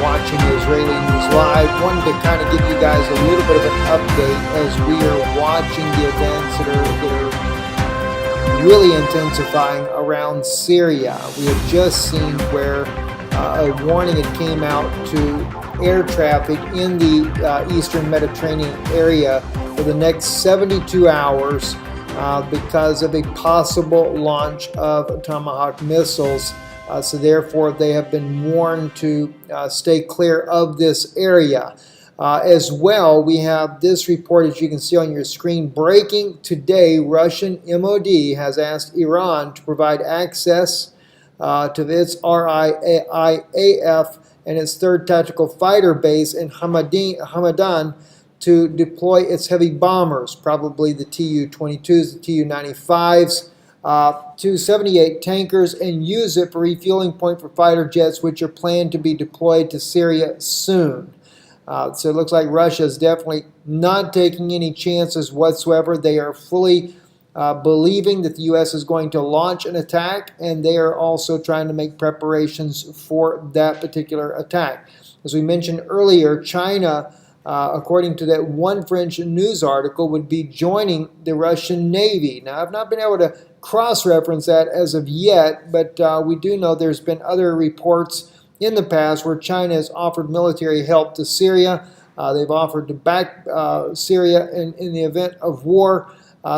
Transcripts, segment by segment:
Watching Israeli News Live. Wanted to kind of give you guys a little bit of an update as we are watching the events that are really intensifying around Syria. We have just seen where a warning had came out to air traffic in the eastern Mediterranean area for the next 72 hours because of a possible launch of Tomahawk missiles. So therefore, they have been warned to stay clear of this area. As well, we have this report, as you can see on your screen, breaking today. Russian MOD has asked Iran to provide access to its RIAF and its 3rd Tactical Fighter Base in Hamadan to deploy its heavy bombers, probably the Tu-22s, the Tu-95s, Tu-78 tankers, and use it for refueling point for fighter jets, which are planned to be deployed to Syria soon. So it looks like Russia is definitely not taking any chances whatsoever. They are fully believing that the U.S. is going to launch an attack, and they are also trying to make preparations for that particular attack. As we mentioned earlier, China, according to that one French news article, would be joining the Russian Navy. Now, I've not been able to cross-reference that as of yet, but we do know there's been other reports in the past where China has offered military help to Syria. They've offered to back Syria in the event of war.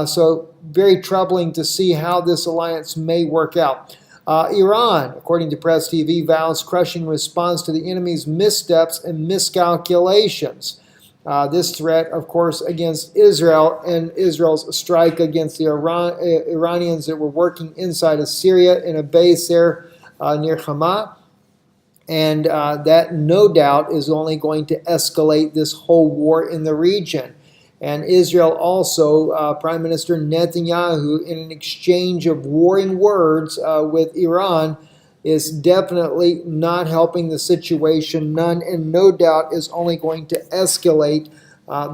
So very troubling to see how this alliance may work out. Iran, according to Press TV, vows crushing response to the enemy's missteps and miscalculations. This threat, of course, against Israel and Israel's strike against the Iranians that were working inside of Syria in a base there near Hama. And that, no doubt, is only going to escalate this whole war in the region. And Israel also, Prime Minister Netanyahu, in an exchange of warring words with Iran, is definitely not helping the situation none, and no doubt is only going to escalate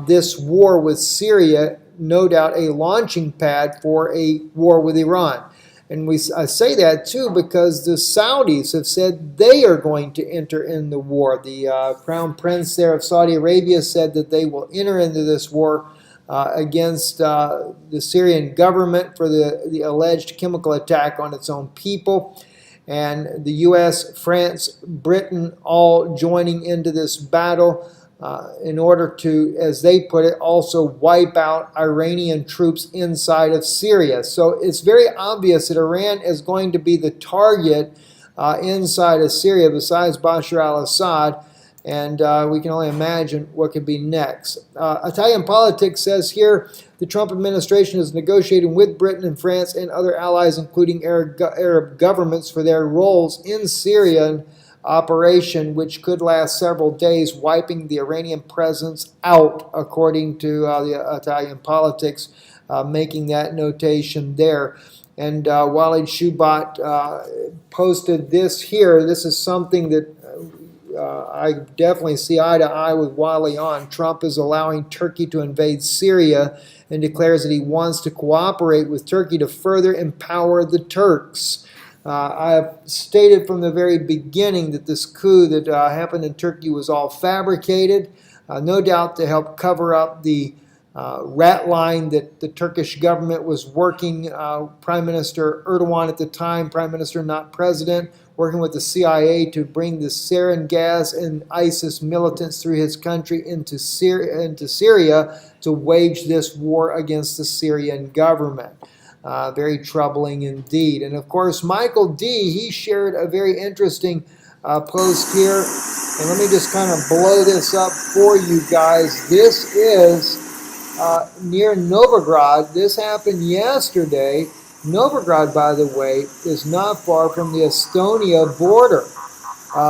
this war with Syria, no doubt a launching pad for a war with Iran. And I say that too because the Saudis have said they are going to enter in the war. The Crown Prince there of Saudi Arabia said that they will enter into this war against the Syrian government for the alleged chemical attack on its own people. And the U.S., France, Britain all joining into this battle in order to, as they put it, also wipe out Iranian troops inside of Syria. So it's very obvious that Iran is going to be the target inside of Syria besides Bashar al-Assad. And we can only imagine what could be next. Italian Politics says here, the Trump administration is negotiating with Britain and France and other allies, including Arab governments, for their roles in Syrian operation, which could last several days, wiping the Iranian presence out, according to the Italian Politics, making that notation there. And Walid Shubat posted this here. This is something that I definitely see eye to eye with Wally on. Trump is allowing Turkey to invade Syria and declares that he wants to cooperate with Turkey to further empower the Turks. I have stated from the very beginning that this coup that happened in Turkey was all fabricated, no doubt to help cover up the rat line that the Turkish government was working, Prime Minister Erdogan at the time, Prime Minister not President, working with the CIA to bring the sarin gas and ISIS militants through his country into Syria to wage this war against the Syrian government. Very troubling indeed. And of course, Michael D., he shared a very interesting post here. And let me just kind of blow this up for you guys. This is near Novograd. This happened yesterday. Novograd, by the way, is not far from the Estonia border.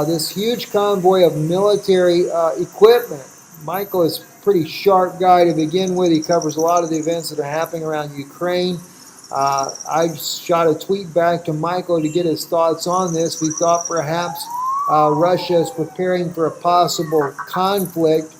This huge convoy of military equipment. Michael is a pretty sharp guy to begin with. He covers a lot of the events that are happening around Ukraine. I shot a tweet back to Michael to get his thoughts on this. We thought perhaps Russia is preparing for a possible conflict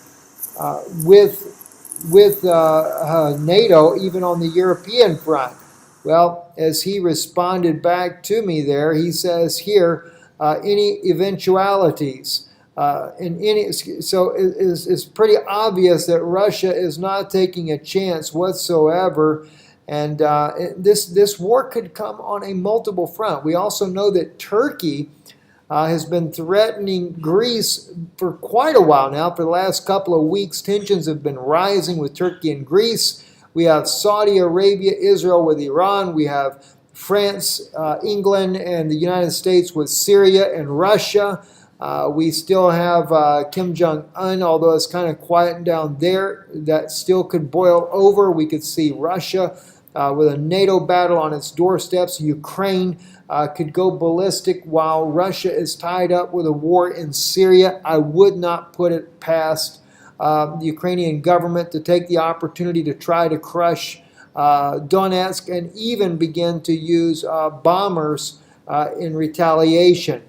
with NATO, even on the European front. Well, as he responded back to me there, he says here, any eventualities. So it's pretty obvious that Russia is not taking a chance whatsoever, and this war could come on a multiple front. We also know that Turkey has been threatening Greece for quite a while now. For the last couple of weeks, tensions have been rising with Turkey and Greece. We have Saudi Arabia, Israel with Iran. We have France, England, and the United States with Syria and Russia. We still have Kim Jong-un, although it's kind of quieting down there. That still could boil over. We could see Russia with a NATO battle on its doorsteps. Ukraine could go ballistic while Russia is tied up with a war in Syria. I would not put it past the Ukrainian government to take the opportunity to try to crush Donetsk and even begin to use bombers in retaliation.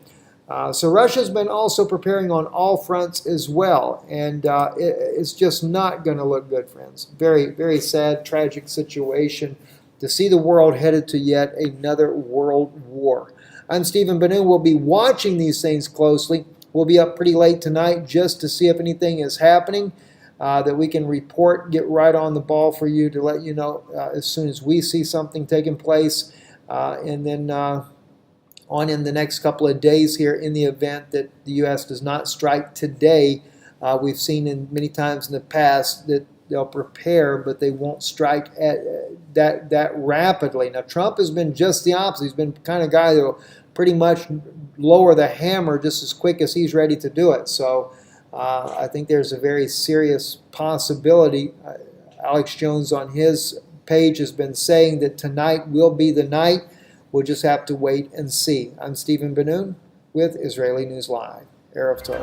So Russia's been also preparing on all fronts as well, and it's just not going to look good, friends. Very, very sad, tragic situation to see the world headed to yet another world war. I'm Stephen Benoon. We'll be watching these things closely. We'll be up pretty late tonight just to see if anything is happening that we can report, get right on the ball for you to let you know as soon as we see something taking place, and then on in the next couple of days here in the event that the U.S. does not strike today. We've seen many times in the past that they'll prepare, but they won't strike at that rapidly. Now, Trump has been just the opposite. He's been the kind of guy that will pretty much lower the hammer just as quick as he's ready to do it. So I think there's a very serious possibility. Alex Jones on his page has been saying that tonight will be the night. We'll just have to wait and see. I'm Stephen Benoon with Israeli News Live. Erev Tov.